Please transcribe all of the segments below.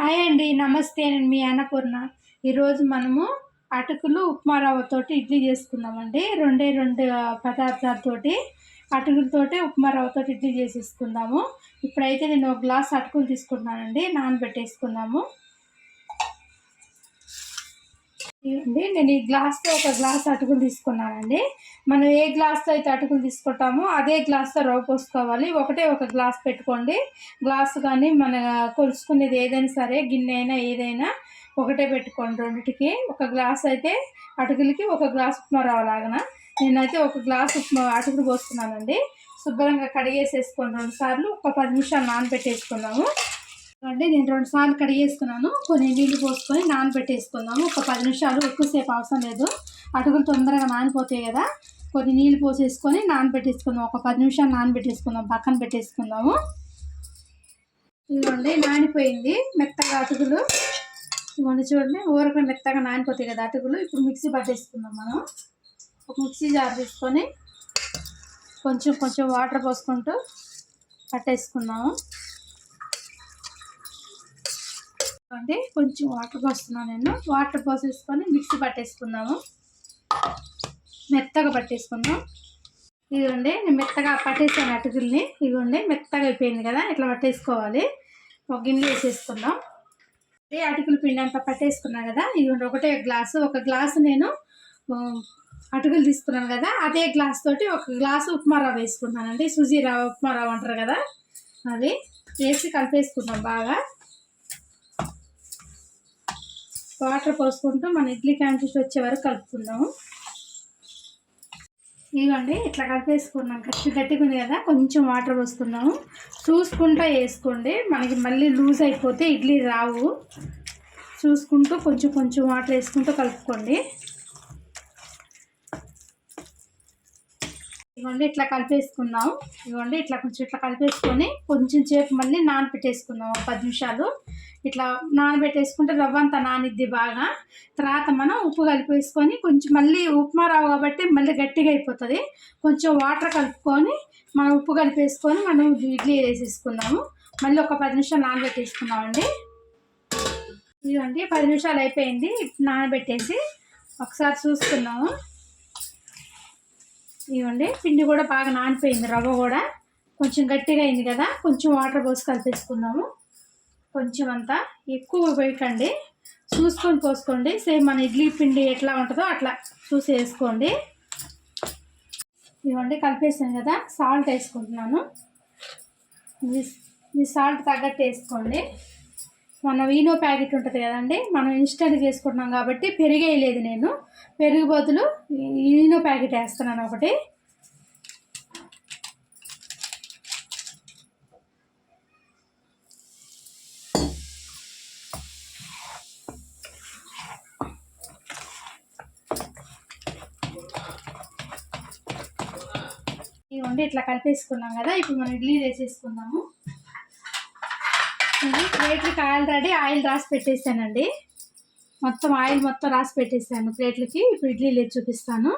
Hi అండి, నమస్తే. నేను మీ అన్నపూర్ణ. ఈరోజు మనము అటుకులు ఉప్మా రవ్వతోటి ఇడ్లీ చేసుకుందామండి. రెండు పదార్థాలతోటి అటుకులతోటి ఉప్మా రవ్వతోటి ఇడ్లీ చేసేసుకుందాము. ఇప్పుడైతే నేను ఒక గ్లాస్ అటుకులు తీసుకుంటున్నానండి, నానబెట్టేసుకుందాము. ఇవ్వండి, నేను ఈ గ్లాస్తో ఒక గ్లాస్ అటుకులు తీసుకున్నానండి. మనం ఏ గ్లాస్తో అయితే అటుకులు తీసుకుంటామో అదే గ్లాస్తో రవ్వ పోసుకోవాలి. ఒక గ్లాస్ పెట్టుకోండి. గ్లాస్ కానీ మన కొలుసుకునేది ఏదైనా సరే, గిన్నె అయినా ఏదైనా ఒకటే పెట్టుకోండి. రెండిటికి ఒక గ్లాస్ అయితే అటుకులకి ఒక గ్లాస్ ఉప్మా రవ్వలాగన. నేనైతే ఒక గ్లాస్ ఉప్మా అటుకులు పోస్తున్నానండి. శుభ్రంగా కడిగేసేసుకోండి 2 సార్లు. ఒక 10 నిమిషాలు నానబెట్టేసుకుందాము అంటే నేను 2 సార్లు కడిగేసుకున్నాను. కొన్ని నీళ్ళు పోసుకొని నానబెట్టేసుకుందాము. ఒక 10 నిమిషాలు, ఎక్కువసేపు అవసరం లేదు. అటుకులు తొందరగా నానిపోతాయి కదా. కొన్ని నీళ్ళు పోసేసుకొని నానబెట్టేసుకుందాం. ఒక 10 నిమిషాలు నానబెట్టేసుకుందాం, పక్కన పెట్టేసుకుందాము. ఇదిగోండి, నానిపోయింది మెత్తగా అటుకులు. ఇదిగోండి చూడండి, ఊరక మెత్తగా నానిపోతాయి కదా అటుకులు. ఇప్పుడు మిక్సీ పట్టేసుకుందాం. మనం ఒక మిక్సీ జార్ తీసుకొని కొంచెం వాటర్ పోసుకుంటూ పట్టేసుకుందాము. అంటే కొంచెం వాటర్ పోస్తున్నాను నేను. వాటర్ పోసేసుకొని మిక్సీ పట్టేసుకుందాము. మెత్తగా పట్టేసుకుందాం. ఇదిగోండి, నేను మెత్తగా పట్టేసాను అటుకుల్ని. ఇదిగోండి, మెత్తగా అయిపోయింది కదా. ఇట్లా పట్టేసుకోవాలి. ఒక గిన్నె వేసేసుకుందాం. అటుకుల పిండి అంతా పట్టేసుకున్నాను కదా. ఇదిగోండి, ఒక గ్లాసు నేను అటుకులు తీసుకున్నాను కదా. అదే గ్లాస్ తోటి ఒక గ్లాసు ఉప్మా రవ్వ వేసుకున్నానండి. సుజీ రవ్వ, ఉప్మా రవ్వ అంటారు కదా, అది వేసి కలిపేసుకుందాం బాగా. వాటర్ పోసుకుంటూ మన ఇడ్లీ క్యాంటీస్ వచ్చే వరకు కలుపుకుందాము. ఇదిగోండి, ఇట్లా కలిపేసుకున్నాం. గట్టిగా ఉంది కదా. కొంచెం వాటర్ పోసుకుందాము. చూసుకుంటూ వేసుకోండి, మనకి మళ్ళీ లూజ్ అయిపోతే ఇడ్లీ రావు. చూసుకుంటూ కొంచెం వాటర్ వేసుకుంటూ కలుపుకోండి. ఇదిగోండి, ఇట్లా కలిపేసుకుందాం. ఇదిగోండి, ఇట్లా కలిపేసుకొని కొంచెం సేపు మళ్ళీ నానబెట్టేసుకుందాం. 10 నిమిషాలు ఇట్లా నానబెట్టేసుకుంటే రవ్వ అంతా నానిద్ది బాగా. తర్వాత మనం ఉప్పు కలిపేసుకొని కొంచెం మళ్ళీ ఉప్మా రవ్వ కాబట్టి మళ్ళీ గట్టిగా అయిపోతుంది. కొంచెం వాటర్ కలుపుకొని మనం ఉప్పు కలిపేసుకొని మనం ఇడ్లీ వేసేసుకుందాము. మళ్ళీ ఒక 10 నిమిషాలు నానబెట్టేసుకుందామండి. ఇదిగోండి, 10 నిమిషాలు అయిపోయింది. నానబెట్టేసి ఒకసారి చూసుకుందాము. ఇవ్వండి, పిండి కూడా బాగా నానిపోయింది. రవ్వ కూడా కొంచెం గట్టిగా అయింది కదా. కొంచెం వాటర్ పోసి కలిపేసుకుందాము. కొంచెం అంతా ఎక్కువ వేయకండి, చూసుకొని పోసుకోండి. సేమ్ మన ఇడ్లీ పిండి ఎట్లా ఉంటుందో అట్లా చూసి వేసుకోండి. ఇవ్వండి, కలిపేసాను కదా. సాల్ట్ వేసుకుంటున్నాను. మీ సాల్ట్ తగ్గట్టు వేసుకోండి. మన ఈనో ప్యాకెట్ ఉంటుంది కదండి, మనం ఇన్స్టెంట్ చేసుకుంటున్నాం కాబట్టి పెరుగు వేయలేదు నేను. పెరుగు బదులు ఈనో ప్యాకెట్ వేస్తున్నాను ఒకటి. ఇవ్వండి, ఇట్లా కలిపేసుకున్నాం కదా. ఇప్పుడు మనం ఇడ్లీ వేసేసుకుందాము. ప్లేట్లకి ఆయిల్ రాసి పెట్టేసానండి. ఆయిల్ మొత్తం రాసి పెట్టేసాను ప్లేట్లకి. ఇప్పుడు ఇడ్లీలు చూపిస్తాను.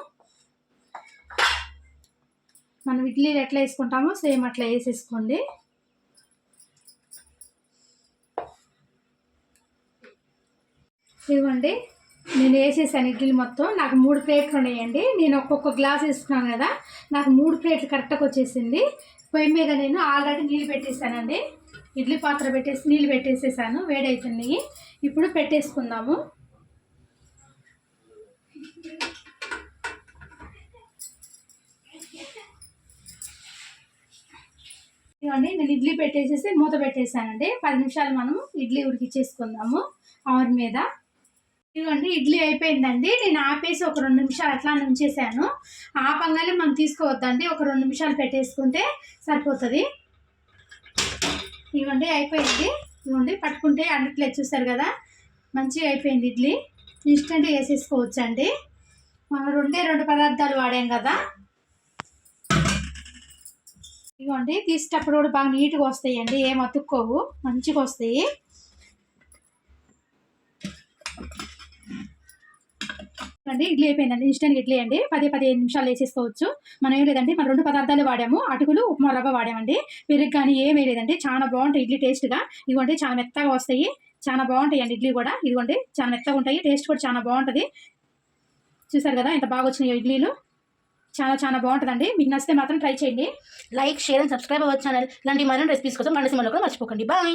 మనం ఇడ్లీలు ఎట్లా వేసుకుంటామో సేమ్ అట్లా వేసేసుకోండి. ఇవ్వండి, నేను వేసేసాను ఇడ్లీలు మొత్తం. నాకు 3 ప్లేట్లు ఉన్నాయండి. నేను ఒక్కొక్క గ్లాస్ వేసుకున్నాను కదా. నాకు 3 ప్లేట్లు కరెక్ట్గా వచ్చేసింది. పొయ్యి మీద నేను ఆల్రెడీ నీళ్ళు పెట్టేసానండి. ఇడ్లీ పాత్ర పెట్టేసి నీళ్ళు పెట్టేసేసాను, వేడవుతున్నాయి. ఇప్పుడు పెట్టేసుకుందాము. ఇవ్వండి, నేను ఇడ్లీ పెట్టేసేసి మూత పెట్టేసానండి. 10 నిమిషాలు మనం ఇడ్లీ ఉడికిచ్చేసుకుందాము ఆవిరి మీద. ఇదిగోండి, ఇడ్లీ అయిపోయిందండి. నేను ఆపేసి ఒక 2 నిమిషాలు అట్లా ఉంచేసాను. ఆపంగానే మనం తీసుకోవద్దండి, ఒక 2 నిమిషాలు పెట్టేసుకుంటే సరిపోతుంది. ఇవ్వండి, అయిపోయింది. ఇవ్వండి, పట్టుకుంటే అంటట్లేదు, చూస్తారు కదా. మంచిగా అయిపోయింది ఇడ్లీ. ఇన్స్టెంట్గా వేసేసుకోవచ్చు అండి. మనం 2 పదార్థాలు వాడాం కదా. ఇవ్వండి, తీసేటప్పుడు కూడా బాగా నీట్గా వస్తాయండి, ఏం అతుక్కోవు, మంచిగా వస్తాయి. అండి, ఇడ్లీ అయిపోయిందండి. ఇన్స్టెంట్ ఇడ్లీ అండి. 10-15 నిమిషాలు వేసేసుకోవచ్చు. మనం ఏం లేదండి, మనం 2 పదార్థాలు వాడాము. అటుకులు, ఉప్మా రవ్వ వాడామండి. పెరుగు కానీ ఏం వేయలేదండి. చాలా బాగుంటాయి ఇడ్లీ టేస్ట్గా. ఇవ్వండి, చాలా మెత్తగా వస్తాయి. చాలా బాగుంటాయండి ఇడ్లీ కూడా. ఇదిగోండి చాలా మెత్తగా ఉంటాయి, టేస్ట్ కూడా చాలా బాగుంటుంది. చూసారు కదా ఎంత బాగా వచ్చినాయో ఇడ్లీలు. చాలా చాలా బాగుంటుందండి. మీకు నచ్చితే మాత్రం ట్రై చేయండి. Like, share and subscribe our channel. ఇలాంటి మరిన్ని రెసిపీస్ కోసం గంట సింబల్ కూడా మర్చిపోకండి. బాయ్.